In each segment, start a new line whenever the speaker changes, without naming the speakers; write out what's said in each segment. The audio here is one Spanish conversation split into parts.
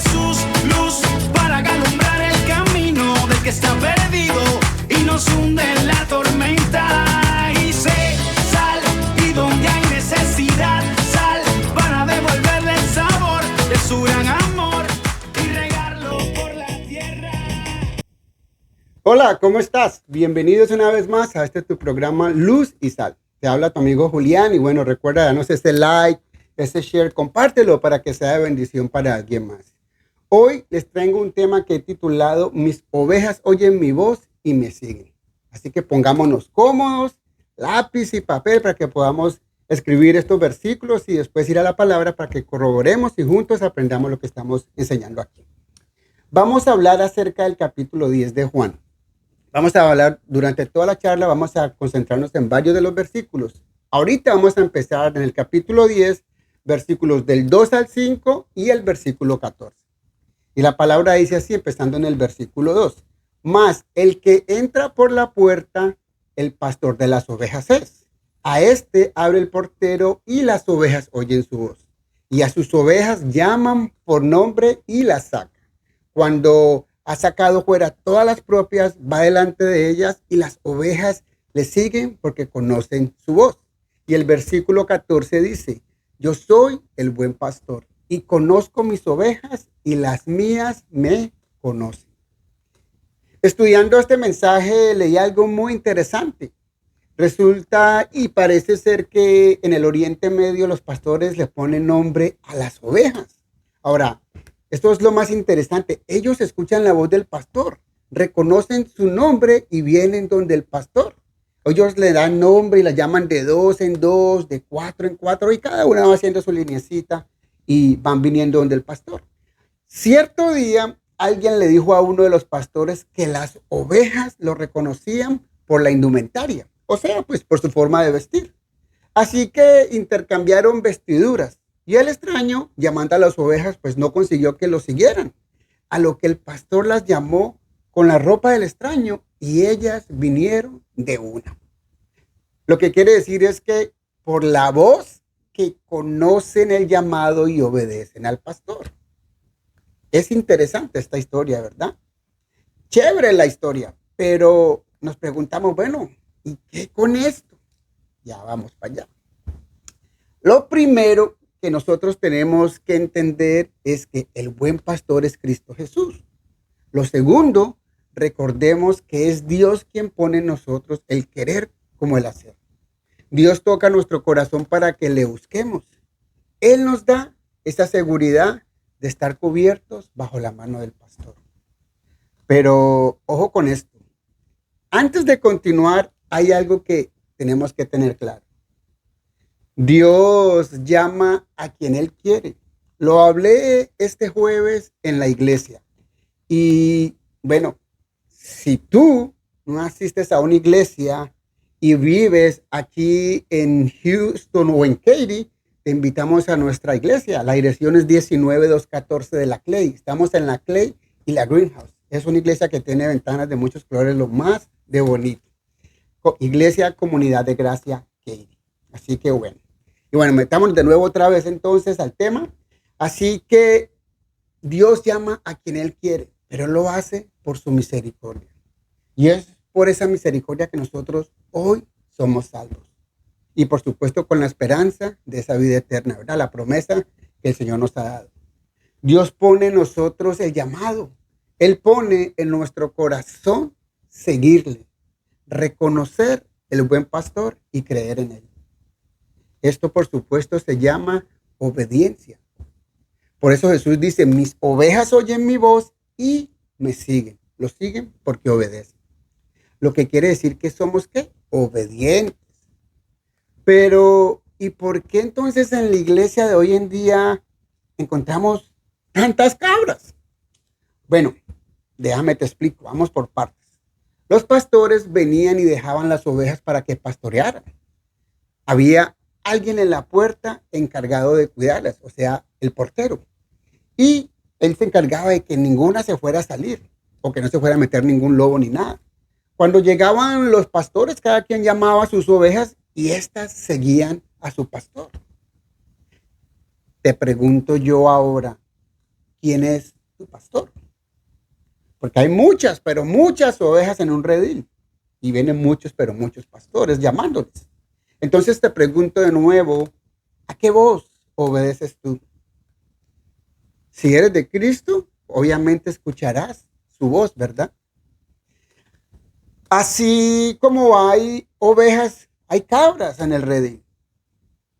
Jesús, luz para alumbrar el camino del que está perdido y nos hunde en la tormenta. Y sé sal, y donde hay necesidad, sal para devolverle el sabor de su gran amor y regarlo por la tierra.
Hola, ¿cómo estás? Bienvenidos una vez más a tu programa Luz y Sal. Te habla tu amigo Julián y bueno, recuerda darnos ese like, ese share, compártelo para que sea de bendición para alguien más. Hoy les traigo un tema que he titulado Mis ovejas oyen mi voz y me siguen. Así que pongámonos cómodos, lápiz y papel para que podamos escribir estos versículos y después ir a la palabra para que corroboremos y juntos aprendamos lo que estamos enseñando aquí. Vamos a hablar acerca del capítulo 10 de Juan. Vamos a hablar durante toda la charla, vamos a concentrarnos en varios de los versículos. Ahorita vamos a empezar en el capítulo 10, versículos del 2 al 5 y el versículo 14. Y la palabra dice así, empezando en el versículo 2. Mas el que entra por la puerta, el pastor de las ovejas es. A este abre el portero y las ovejas oyen su voz. Y a sus ovejas llaman por nombre y las saca. Cuando ha sacado fuera todas las propias, va delante de ellas y las ovejas le siguen porque conocen su voz. Y el versículo 14 dice, yo soy el buen pastor y conozco mis ovejas y las mías me conocen. Estudiando este mensaje leí algo muy interesante. Resulta y parece ser que en el Oriente Medio los pastores le ponen nombre a las ovejas. Ahora, esto es lo más interesante. Ellos escuchan la voz del pastor, reconocen su nombre y vienen donde el pastor. Ellos le dan nombre y la llaman de 2 en 2, de 4 en 4 y cada una va haciendo su linecita y van viniendo donde el pastor. Cierto día alguien le dijo a uno de los pastores que las ovejas lo reconocían por la indumentaria, o sea, pues por su forma de vestir. Así que intercambiaron vestiduras. Y el extraño, llamando a las ovejas, pues no consiguió que lo siguieran. A lo que el pastor las llamó con la ropa del extraño y ellas vinieron de una. Lo que quiere decir es que por la voz que conocen el llamado y obedecen al pastor. Es interesante esta historia, ¿verdad? Chévere la historia, pero nos preguntamos, bueno, ¿y qué con esto? Ya vamos para allá. Lo primero que nosotros tenemos que entender es que el buen pastor es Cristo Jesús. Lo segundo, recordemos que es Dios quien pone en nosotros el querer como el hacer. Dios toca nuestro corazón para que le busquemos. Él nos da esa seguridad de estar cubiertos bajo la mano del pastor. Pero ojo con esto. Antes de continuar, hay algo que tenemos que tener claro. Dios llama a quien Él quiere. Lo hablé este jueves en la iglesia. Y bueno, si tú no asistes a una iglesia y vives aquí en Houston o en Katy, te invitamos a nuestra iglesia. La dirección es 19214 de la Clay. Estamos en la Clay y la Greenhouse. Es una iglesia que tiene ventanas de muchos colores, lo más de bonito. Iglesia Comunidad de Gracia Katy. Así que bueno. Y bueno, metamos de nuevo otra vez entonces al tema. Así que Dios llama a quien Él quiere, pero Él lo hace por su misericordia. Y es por esa misericordia que nosotros hoy somos salvos. Y por supuesto con la esperanza de esa vida eterna, ¿verdad? La promesa que el Señor nos ha dado. Dios pone en nosotros el llamado. Él pone en nuestro corazón seguirle, reconocer el buen pastor y creer en Él. Esto, por supuesto, se llama obediencia. Por eso Jesús dice, mis ovejas oyen mi voz y me siguen. Lo siguen porque obedecen. Lo que quiere decir que somos, ¿qué? Obedientes. Pero, ¿y por qué entonces en la iglesia de hoy en día encontramos tantas cabras? Bueno, déjame te explico. Vamos por partes. Los pastores venían y dejaban las ovejas para que pastorearan. Había alguien en la puerta encargado de cuidarlas, o sea, el portero. Y él se encargaba de que ninguna se fuera a salir o que no se fuera a meter ningún lobo ni nada. Cuando llegaban los pastores, cada quien llamaba a sus ovejas y éstas seguían a su pastor. Te pregunto yo ahora, quién es tu pastor. Porque hay muchas, pero muchas ovejas en un redil. Y vienen muchos, pero muchos pastores llamándoles. Entonces te pregunto de nuevo, ¿a qué voz obedeces tú? Si eres de Cristo, obviamente escucharás su voz, ¿verdad? Así como hay ovejas, hay cabras en el redil,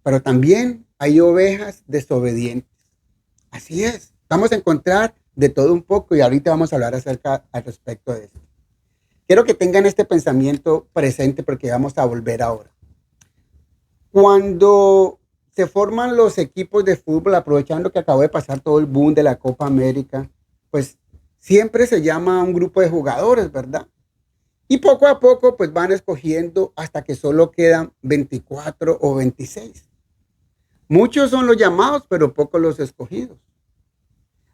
pero también hay ovejas desobedientes. Así es. Vamos a encontrar de todo un poco y ahorita vamos a hablar acerca al respecto de eso. Quiero que tengan este pensamiento presente porque vamos a volver ahora. Cuando se forman los equipos de fútbol, aprovechando que acabó de pasar todo el boom de la Copa América, pues siempre se llama a un grupo de jugadores, ¿verdad? Y poco a poco pues van escogiendo hasta que solo quedan 24 o 26. Muchos son los llamados, pero pocos los escogidos.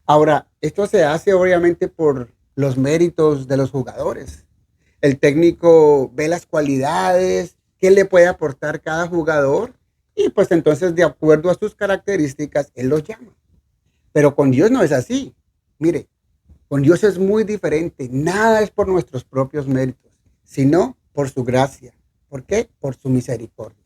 Ahora, esto se hace obviamente por los méritos de los jugadores. El técnico ve las cualidades, qué le puede aportar cada jugador y pues entonces de acuerdo a sus características, él los llama. Pero con Dios no es así. Mire, con Dios es muy diferente. Nada es por nuestros propios méritos, sino por su gracia. ¿Por qué? Por su misericordia.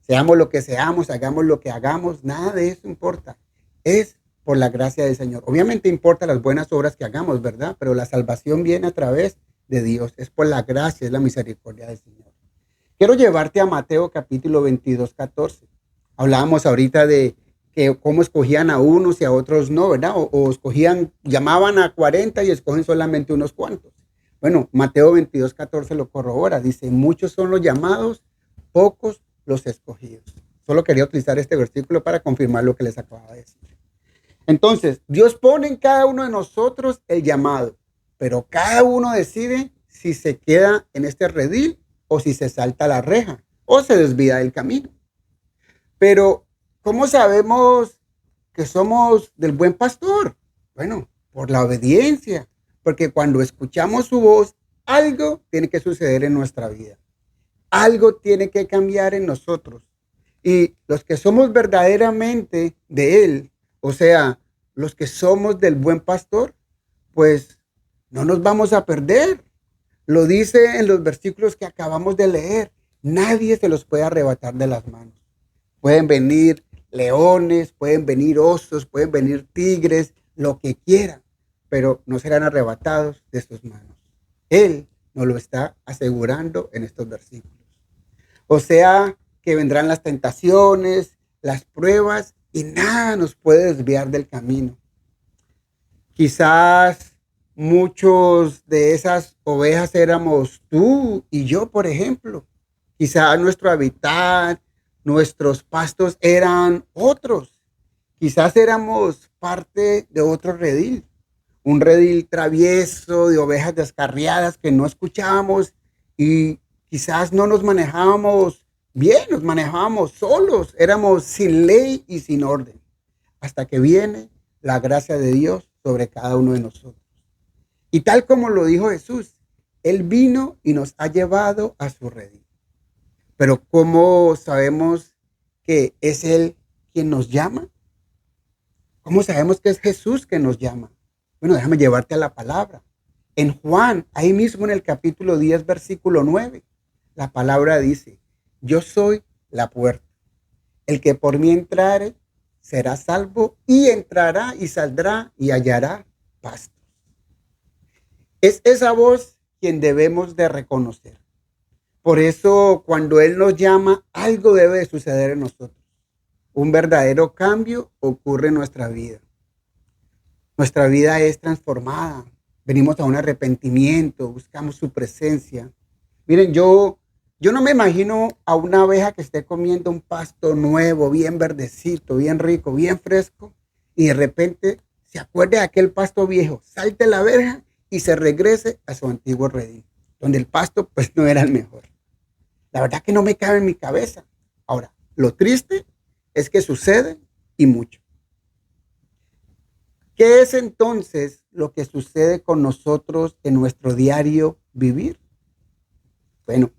Seamos lo que seamos, hagamos lo que hagamos, nada de eso importa. Es por la gracia del Señor. Obviamente importa las buenas obras que hagamos, ¿verdad? Pero la salvación viene a través de Dios. Es por la gracia, es la misericordia del Señor. Quiero llevarte a Mateo capítulo 22, 14. Hablábamos ahorita de que cómo escogían a unos y a otros no, ¿verdad? O escogían, llamaban a 40 y escogen solamente unos cuantos. Bueno, Mateo 22, 14 lo corrobora. Dice, muchos son los llamados, pocos los escogidos. Solo quería utilizar este versículo para confirmar lo que les acababa de decir. Entonces, Dios pone en cada uno de nosotros el llamado, pero cada uno decide si se queda en este redil o si se salta la reja o se desvía del camino. Pero, ¿cómo sabemos que somos del buen pastor? Bueno, por la obediencia, porque cuando escuchamos su voz, algo tiene que suceder en nuestra vida. Algo tiene que cambiar en nosotros. Y los que somos verdaderamente de Él, o sea, los que somos del buen pastor, pues no nos vamos a perder. Lo dice en los versículos que acabamos de leer. Nadie se los puede arrebatar de las manos. Pueden venir leones, pueden venir osos, pueden venir tigres, lo que quieran, pero no serán arrebatados de sus manos. Él nos lo está asegurando en estos versículos. O sea, que vendrán las tentaciones, las pruebas y nada nos puede desviar del camino. Quizás muchos de esas ovejas éramos tú y yo, por ejemplo. Quizás nuestro hábitat, nuestros pastos eran otros. Quizás éramos parte de otro redil. Un redil travieso de ovejas descarriadas que no escuchábamos y quizás no nos manejábamos bien, nos manejábamos solos, éramos sin ley y sin orden, hasta que viene la gracia de Dios sobre cada uno de nosotros. Y tal como lo dijo Jesús, Él vino y nos ha llevado a su redil. Pero ¿cómo sabemos que es Él quien nos llama? ¿Cómo sabemos que es Jesús que nos llama? Bueno, déjame llevarte a la palabra. En Juan, ahí mismo en el capítulo 10, versículo 9, la palabra dice, yo soy la puerta. El que por mí entrare será salvo y entrará y saldrá y hallará pastos. Es esa voz quien debemos de reconocer. Por eso cuando Él nos llama, algo debe de suceder en nosotros. Un verdadero cambio ocurre en nuestra vida. Nuestra vida es transformada. Venimos a un arrepentimiento, buscamos su presencia. Miren, yo no me imagino a una abeja que esté comiendo un pasto nuevo, bien verdecito, bien rico, bien fresco, y de repente se acuerde de aquel pasto viejo, salte la verja y se regrese a su antiguo redil, donde el pasto pues no era el mejor. La verdad que no me cabe en mi cabeza. Ahora, lo triste es que sucede y mucho. ¿Qué es entonces lo que sucede con nosotros en nuestro diario vivir? Bueno,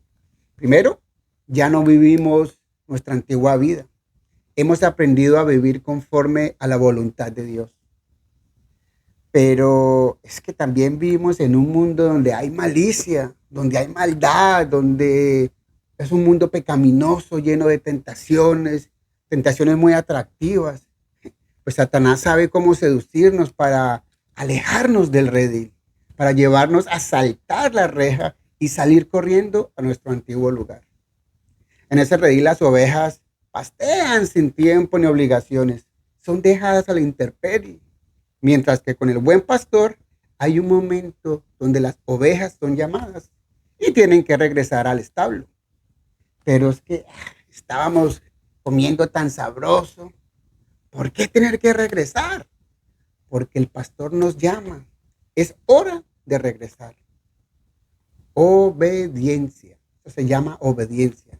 primero, ya no vivimos nuestra antigua vida. Hemos aprendido a vivir conforme a la voluntad de Dios. Pero es que también vivimos en un mundo donde hay malicia, donde hay maldad, donde es un mundo pecaminoso, lleno de tentaciones, tentaciones muy atractivas. Pues Satanás sabe cómo seducirnos para alejarnos del redil, para llevarnos a saltar la reja y salir corriendo a nuestro antiguo lugar. En ese redil las ovejas pastean sin tiempo ni obligaciones, son dejadas a la intemperie, mientras que con el buen pastor hay un momento donde las ovejas son llamadas y tienen que regresar al establo. Pero es que estábamos comiendo tan sabroso. ¿Por qué tener que regresar? Porque el pastor nos llama. Es hora de regresar. Obediencia. Eso se llama obediencia.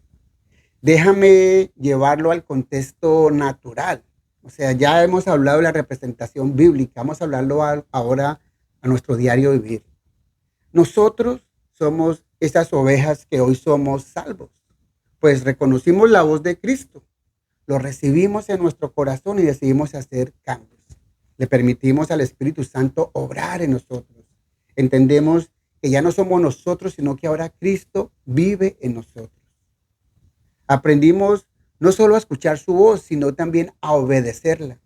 Déjame llevarlo al contexto natural. O sea, ya hemos hablado de la representación bíblica. Vamos a hablarlo ahora a nuestro diario vivir. Nosotros somos esas ovejas que hoy somos salvos. Pues reconocimos la voz de Cristo. Lo recibimos en nuestro corazón y decidimos hacer cambios. Le permitimos al Espíritu Santo obrar en nosotros. Entendemos que ya no somos nosotros, sino que ahora Cristo vive en nosotros. Aprendimos no solo a escuchar su voz, sino también a obedecerla.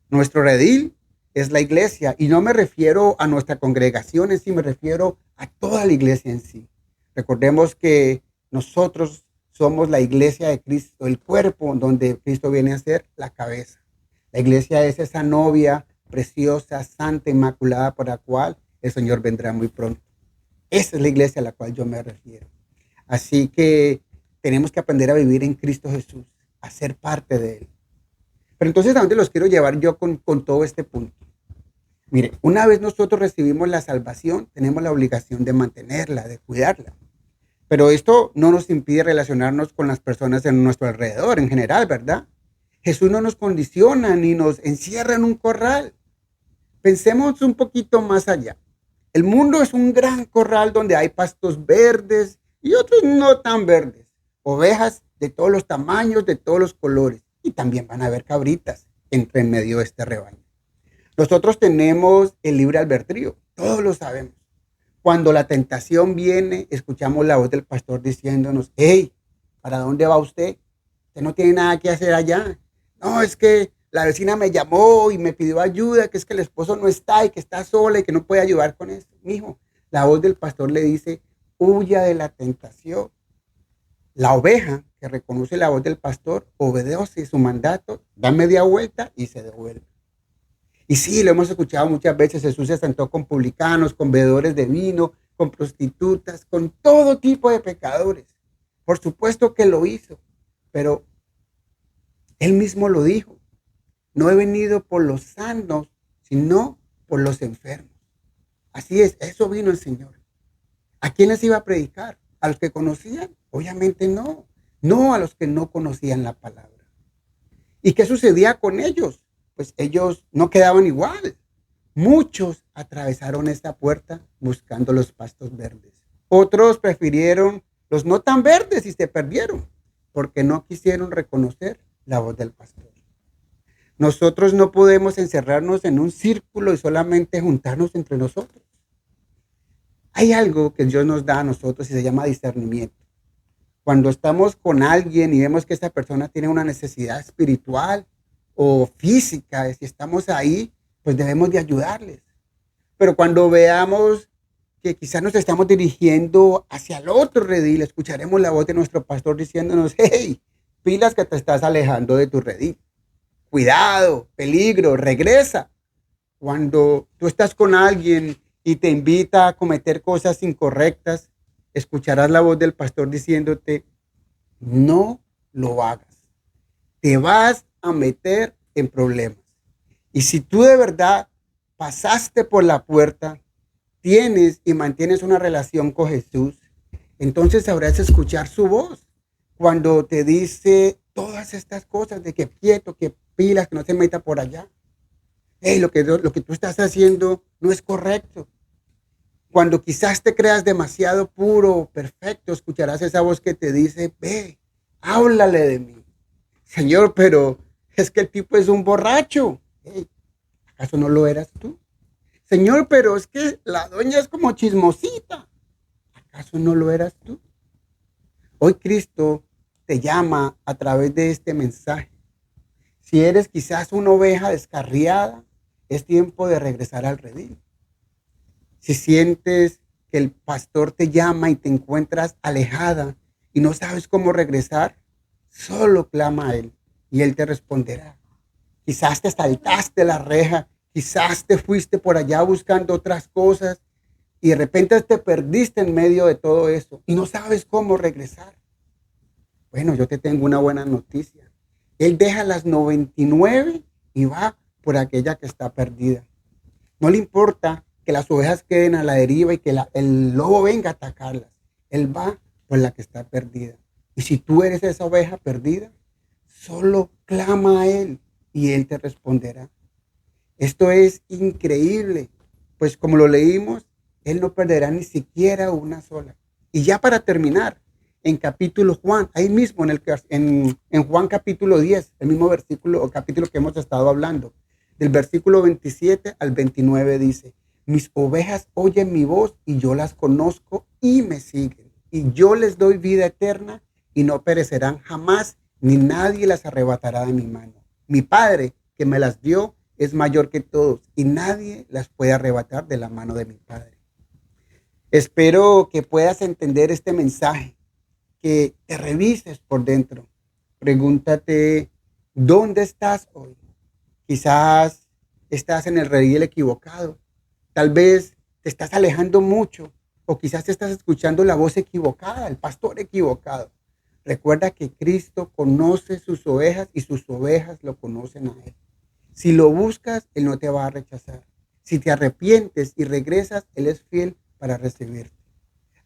Nuestro redil es la iglesia, y no me refiero a nuestra congregación en sí, me refiero a toda la iglesia en sí. Recordemos que nosotros somos la iglesia de Cristo, el cuerpo donde Cristo viene a ser la cabeza. La iglesia es esa novia preciosa, santa, inmaculada, por la cual el Señor vendrá muy pronto. Esa es la iglesia a la cual yo me refiero. Así que tenemos que aprender a vivir en Cristo Jesús, a ser parte de Él. Pero entonces, ¿a dónde los quiero llevar yo con todo este punto? Mire, una vez nosotros recibimos la salvación, tenemos la obligación de mantenerla, de cuidarla. Pero esto no nos impide relacionarnos con las personas en nuestro alrededor en general, ¿verdad? Jesús no nos condiciona ni nos encierra en un corral. Pensemos un poquito más allá. El mundo es un gran corral donde hay pastos verdes y otros no tan verdes. Ovejas de todos los tamaños, de todos los colores. Y también van a haber cabritas entre en medio de este rebaño. Nosotros tenemos el libre albedrío, todos lo sabemos. Cuando la tentación viene, escuchamos la voz del pastor diciéndonos, hey, ¿para dónde va usted? Usted no tiene nada que hacer allá. No, es que la vecina me llamó y me pidió ayuda, que es que el esposo no está y que está sola y que no puede ayudar con esto. Mijo, la voz del pastor le dice, huya de la tentación. La oveja que reconoce la voz del pastor obedece su mandato, da media vuelta y se devuelve. Y sí, lo hemos escuchado muchas veces, Jesús se sentó con publicanos, con bebedores de vino, con prostitutas, con todo tipo de pecadores. Por supuesto que lo hizo, pero Él mismo lo dijo. No he venido por los sanos, sino por los enfermos. Así es, eso vino el Señor. ¿A quién les iba a predicar? ¿A los que conocían? Obviamente no. No a los que no conocían la palabra. ¿Y qué sucedía con ellos? Pues ellos no quedaban igual. Muchos atravesaron esta puerta buscando los pastos verdes. Otros prefirieron los no tan verdes y se perdieron porque no quisieron reconocer la voz del pastor. Nosotros no podemos encerrarnos en un círculo y solamente juntarnos entre nosotros. Hay algo que Dios nos da a nosotros y se llama discernimiento. Cuando estamos con alguien y vemos que esa persona tiene una necesidad espiritual o física, si estamos ahí, pues debemos de ayudarles. Pero cuando veamos que quizás nos estamos dirigiendo hacia el otro redil, escucharemos la voz de nuestro pastor diciéndonos, hey, pilas que te estás alejando de tu redil. Cuidado, peligro, regresa. Cuando tú estás con alguien y te invita a cometer cosas incorrectas, escucharás la voz del pastor diciéndote, no lo hagas. Te vas a meter en problemas. Y si tú de verdad pasaste por la puerta, tienes y mantienes una relación con Jesús, entonces sabrás escuchar su voz cuando te dice todas estas cosas de que quieto, que pilas, que no se meta por allá. Hey, lo que tú estás haciendo no es correcto. Cuando quizás te creas demasiado puro, perfecto, escucharás esa voz que te dice, ve, háblale de mí. Señor, pero es que el tipo es un borracho. Hey, ¿acaso no lo eras tú? Señor, pero es que la doña es como chismosita. ¿Acaso no lo eras tú? Hoy Cristo te llama a través de este mensaje. Si eres quizás una oveja descarriada, es tiempo de regresar al redil. Si sientes que el pastor te llama y te encuentras alejada y no sabes cómo regresar, solo clama a Él y Él te responderá. Quizás te saltaste la reja, quizás te fuiste por allá buscando otras cosas y de repente te perdiste en medio de todo eso y no sabes cómo regresar. Bueno, yo te tengo una buena noticia. Él deja las 99 y va por aquella que está perdida. No le importa que las ovejas queden a la deriva y que el lobo venga a atacarlas. Él va por la que está perdida. Y si tú eres esa oveja perdida, solo clama a Él y Él te responderá. Esto es increíble, pues como lo leímos, Él no perderá ni siquiera una sola. Y ya para terminar, en capítulo Juan, ahí mismo en Juan capítulo 10, el mismo versículo o capítulo que hemos estado hablando, del versículo 27 al 29 dice: mis ovejas oyen mi voz y yo las conozco y me siguen. Y yo les doy vida eterna y no perecerán jamás, ni nadie las arrebatará de mi mano. Mi Padre que me las dio es mayor que todos y nadie las puede arrebatar de la mano de mi Padre. Espero que puedas entender este mensaje, que te revises por dentro. Pregúntate, ¿dónde estás hoy? Quizás estás en el redil equivocado. Tal vez te estás alejando mucho o quizás te estás escuchando la voz equivocada, el pastor equivocado. Recuerda que Cristo conoce sus ovejas y sus ovejas lo conocen a Él. Si lo buscas, Él no te va a rechazar. Si te arrepientes y regresas, Él es fiel para recibirte.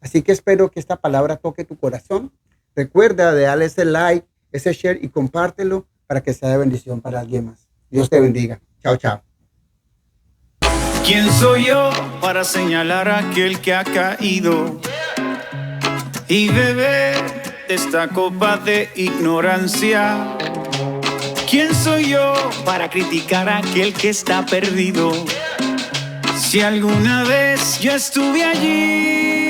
Así que espero que esta palabra toque tu corazón. Recuerda de darle ese like, ese share y compártelo para que sea de bendición para alguien más. Dios te bendiga. Chao, chao.
¿Quién soy yo para señalar a aquel que ha caído y beber de esta copa de ignorancia? ¿Quién soy yo para criticar a aquel que está perdido? Si alguna vez yo estuve allí.